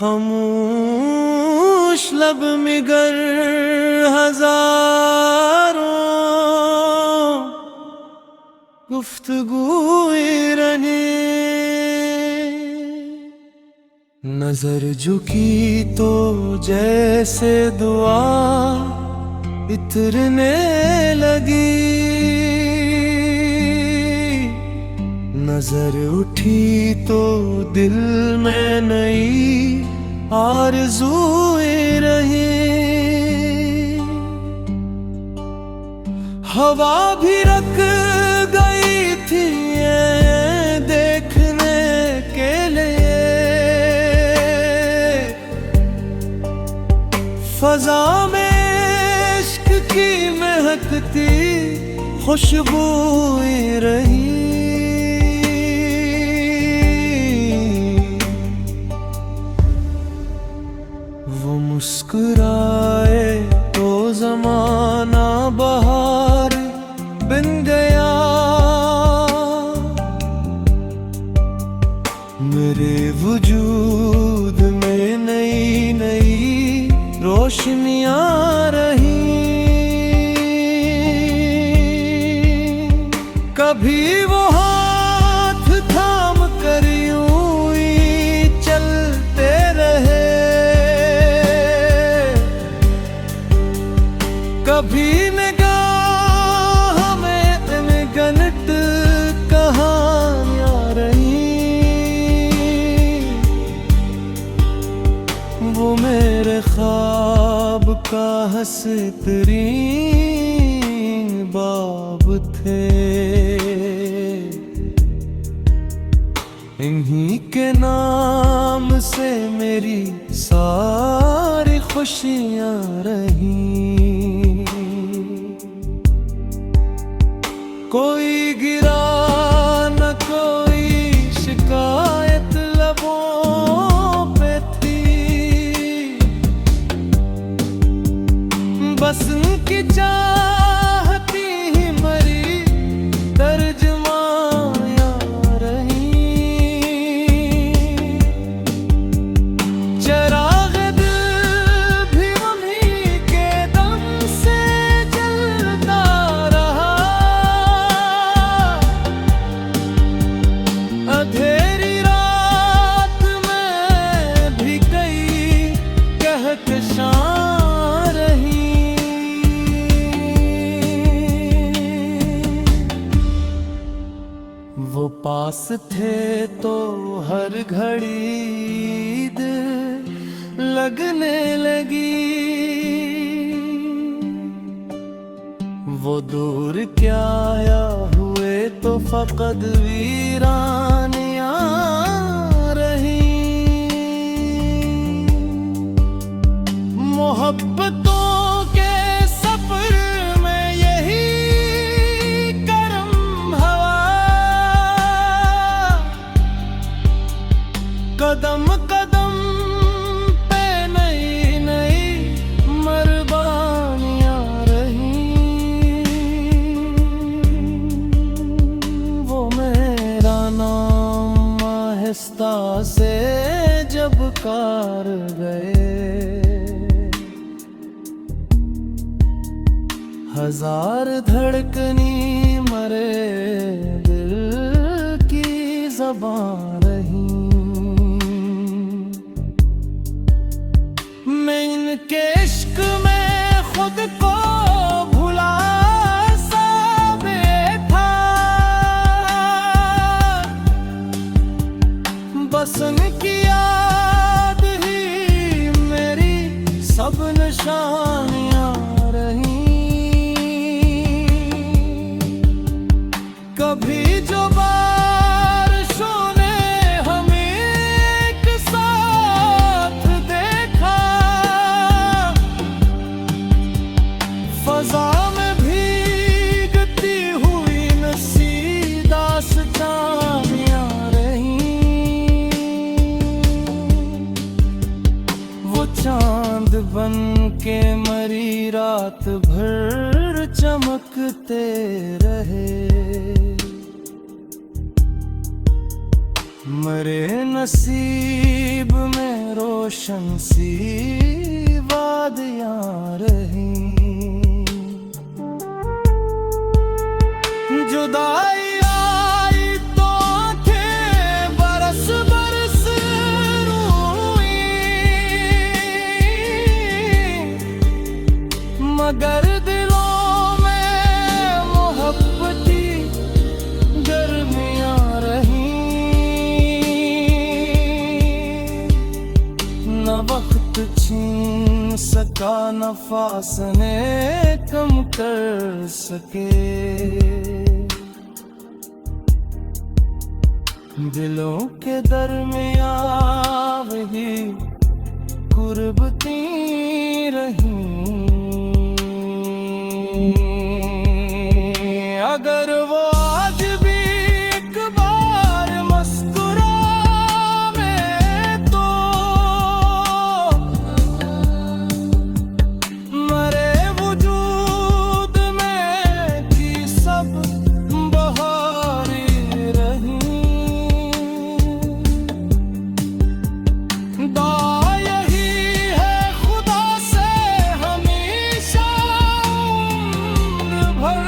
खामोश लब मिगर हजारों गुफ्तगूए रहे। नजर झुकी तो जैसे दुआ इतरने लगी, नजर उठी तो दिल में नई आरज़ूएं रही। हवा भी रख गई थी ये देखने के लिए, फजा में इश्क की महकती खुशबूएं रही। वो मुस्कुराए तो ज़माना बहार बन गया, मेरे वजूद में नई नई रोशनियां रही। कभी वो हाथ थाम कर यूं ही चलते रहे, कभी निगाह में अनगिनत कहानियां रही। वो मेरे ख्वाब का हसीन बाब थे, इन्हीं के नाम से मेरी सारी खुशियां रही। कोई गिरा न कोई शिकायत लबों पे थी, बस उनकी चाहती ही मरी तर्जमायां रही। चराग़ दिल भी उन्हीं के दम से जलता रहा, अंधेरी रात में भी कई कहकशां रही। वो पास थे तो हर घड़ी दिल लगने लगी, वो दूर क्या या हुए तो फकत वीरानियां रही। मोहब्बतों के सफर में यही करम हवा, कदम कदम पे नई नई मरबानियां रही। वो मेरा नाम आहिस्ता से जब कार गए, हजार धड़कनी मरे दिल की ज़बान रही। मैं इनके इश्क में खुद को भुला सा बैठा, बस उनकी याद ही मेरी सब निशानियां रही। कभी जो बारिशों ने हमें एक साथ देखा, फजा में भीगती हुई नसी दास्तानियां रही। वो चांद बन के मरी रात भर चमकते रहे, मेरे नसीब में रोशन सी वादियां रही। जुदाई आई तो आंखें बरस बरस रोई, मगर दिलों में मोहब्बती गर्मियां रही। न वक्त छीन सका न फासले कम कर सके, दिलों के दरमियां वही कुर्बती रही। अगर वो आज भी एक बार मुस्कुराए तो मरे वजूद में की सब बहारें रही। दुआ यही है खुदा से हमेशा उम्र भर,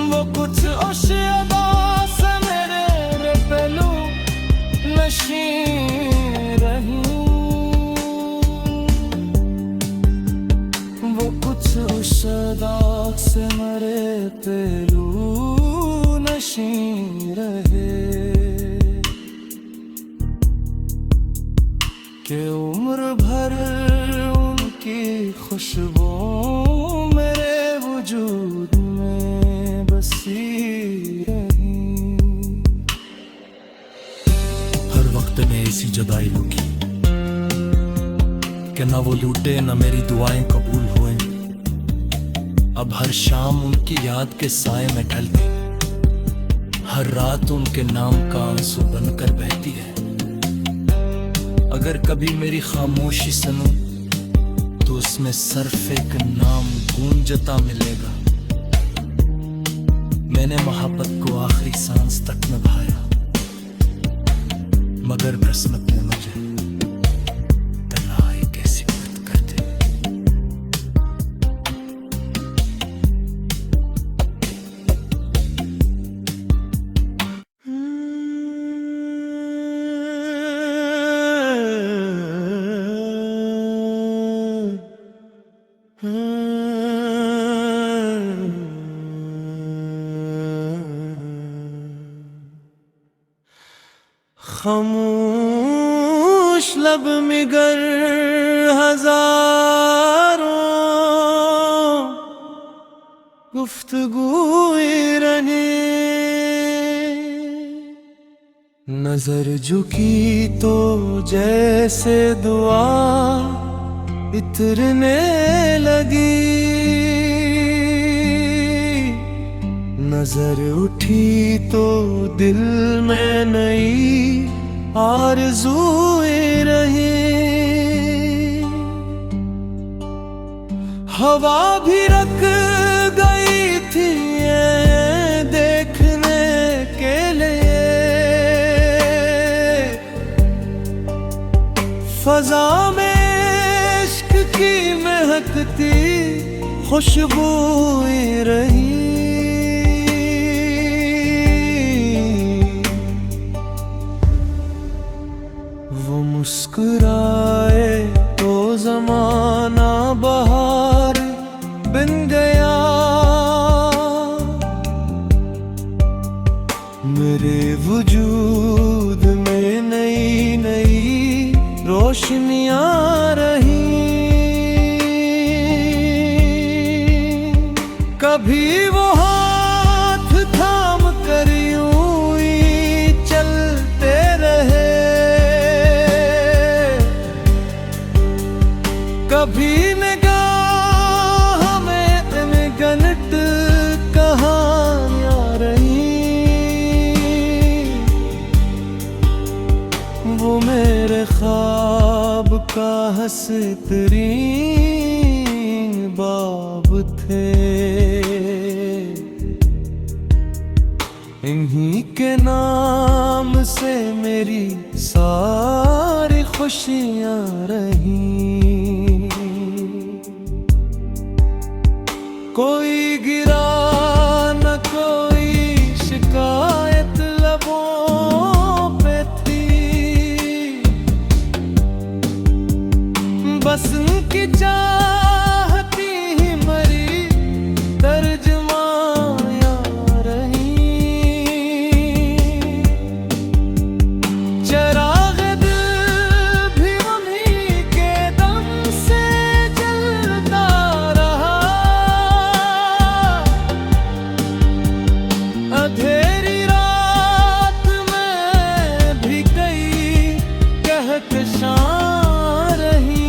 वो कुछ अशियादा से मेरे पहलू नशीं रही। वो कुछ अशियादा से मेरे पहलू नशीं रहे, कि उम्र भर उनकी खुशबू मेरे वजूद में बसी रही। हर वक्त में ऐसी जुदाई लुकी कि न वो लूटे न मेरी दुआएं कबूल हुए। अब हर शाम उनकी याद के साए में ढलती, हर रात उनके नाम का आंसू बनकर बहती है। अगर कभी मेरी खामोशी सुनूं तो उसमें सिर्फ एक नाम गूंजता मिलेगा। मैंने मोहब्बत को आखिरी सांस तक निभाया, मगर किस्मत ने मुझे तन्हाई कैसी मत कर दी। खामोश लब मिगर हजारों गुफ्तगूए रहे, नजर झुकी तो जैसे दुआ इतरने लगी। नजर उठी तो दिल में नई आरज़ूएं रही। हवा भी रख गई थी ये देखने के लिए, फजा में इश्क की महकती खुशबूएं रही। वो मुस्कुराए तो ज़माना बहार बन गया। मेरे वजूद में नई नई रोशनियां रही। कभी वो हाथ थाम कर यूं ही चलते रहे, कभी निगाह में गलत कहानियां रही। वो मेरे ख्वाब का हंसतरीन बाब थे, तुम्ही के नाम से मेरी सारी खुशियां रही। कोई गिरा न कोई शिकायत लबों पे थी, बस उनकी चाहती ही मरी तर्जमाया रही। चराग दिल भी उन्हीं के दम से जलता रहा। अंधेरी रात में भी कई कहकशां रही।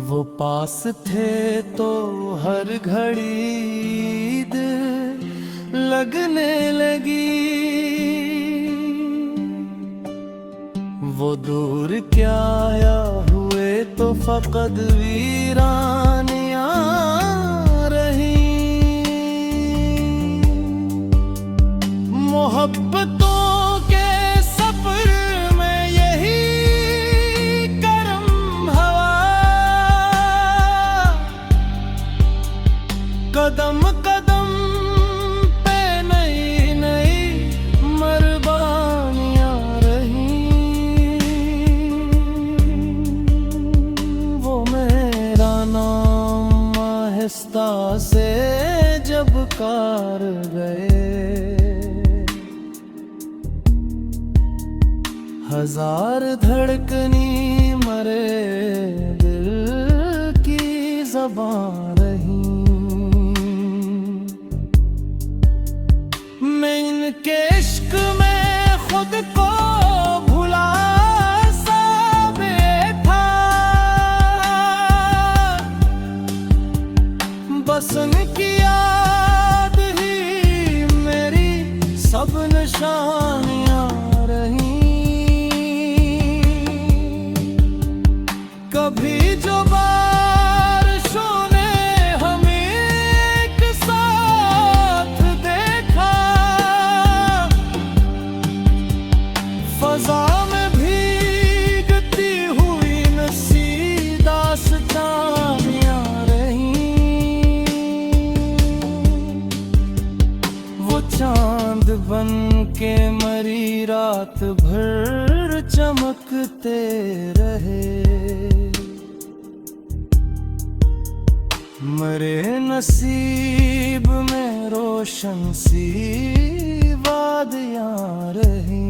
वो पास थे तो हर घड़ी ईद लगने लगी। वो दूर क्या आया हुए तो फकत वीरानियां रही। मोहब्बतों के सफर में यही करम हवा। कदम कदम पे नई नई मरबानियां रही। वो मेरा नाम आहिस्ता से जब कार गए, हजार धड़कनी मरे दिल की ज़बान रही। मैं इनके इश्क में खुद को भुला सा बैठा। बस उनकी याद ही मेरी सब निशानियां रही। कभी जो बारिशों ने हमें एक साथ देखा, फजा में भीगती हुई नसी दास्तानियां रही। वो चांद बन के मरी रात भर चमकते रहे। मरे नसीब में रोशन सी वादियां रही।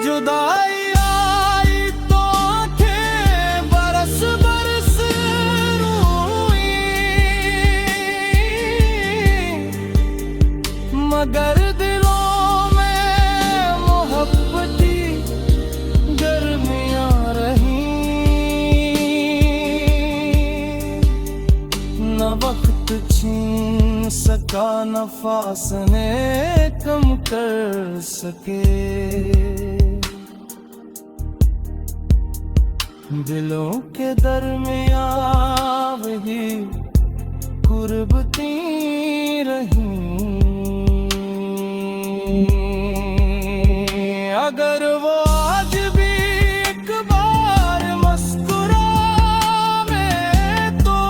जुदाई आई तो आंखें बरस बरस रोई, मगर दिलों में मोहब्बती गर्मियां रही। न वक्त छीन सका न फासने कम कर सके। दिलों के दरमियां वही कुर्बती रही। अगर वो आज भी एक बार मुस्कुरावे तो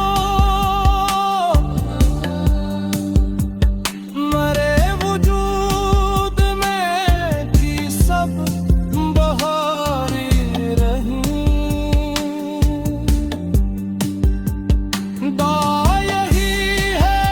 मरे वजूद में की सब बहारी रही। यही है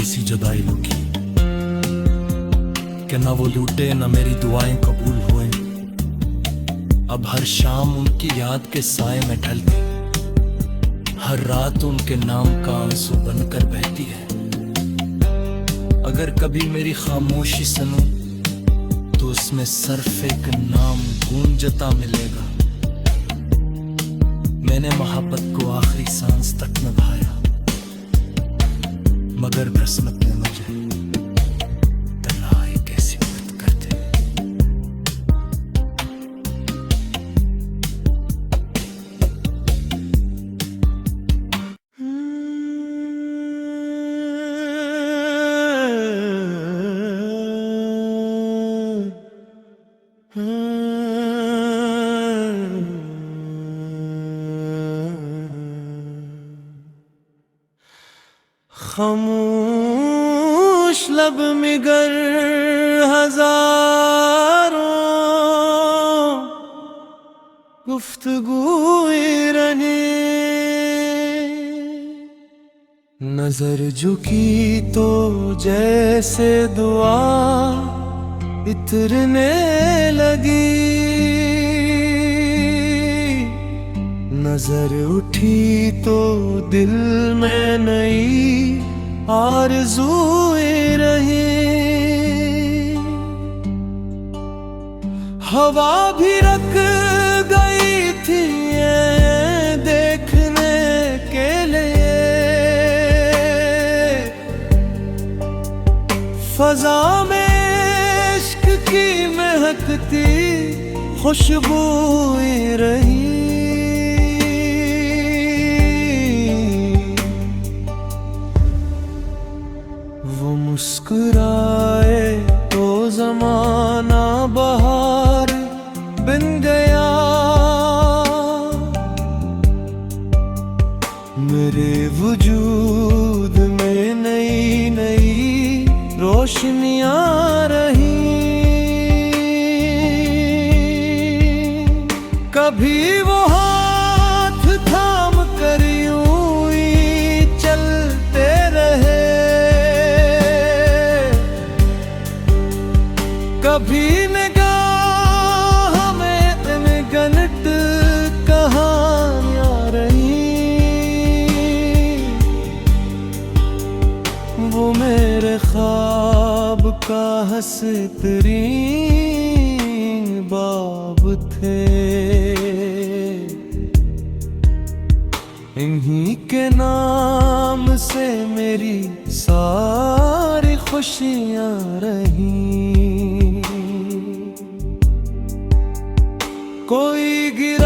सी जुदाई लुकी कि ना वो लूटे ना मेरी दुआएं कबूल हुए। अब हर शाम उनकी याद के साए में ढलती, हर रात उनके नाम का आंसू बनकर बहती है। अगर कभी मेरी खामोशी सुनूं तो उसमें सिर्फ एक नाम गूंजता मिलेगा। मैंने मोहब्बत को आखिरी सांस तक निभाया, मगर किस्मत ने मुझे तन्हाई कैसी मत कर दे। खामोश लब मिगर हजारों गुफ्तगूए रहे, नजर झुकी तो जैसे दुआ इतरने लगी, नजर उठी तो दिल में नई आरज़ूएं रही। हवा भी रख गई थी ये देखने के लिए, फजा में इश्क की महकती खुशबूएं रही। वो मुस्कुराए तो ज़माना बहार बन गया, मेरे वजूद में नई नई रोशनियां रही। कभी वो हाथ थाम कर यूं ही चलते रहे, कभी निगाह में गलत कहानियां रही। वो मेरे ख्वाब का हंसतरीन बाब थे, इन्हीं के नाम से मेरी सारी खुशियां रही। कोई गिरा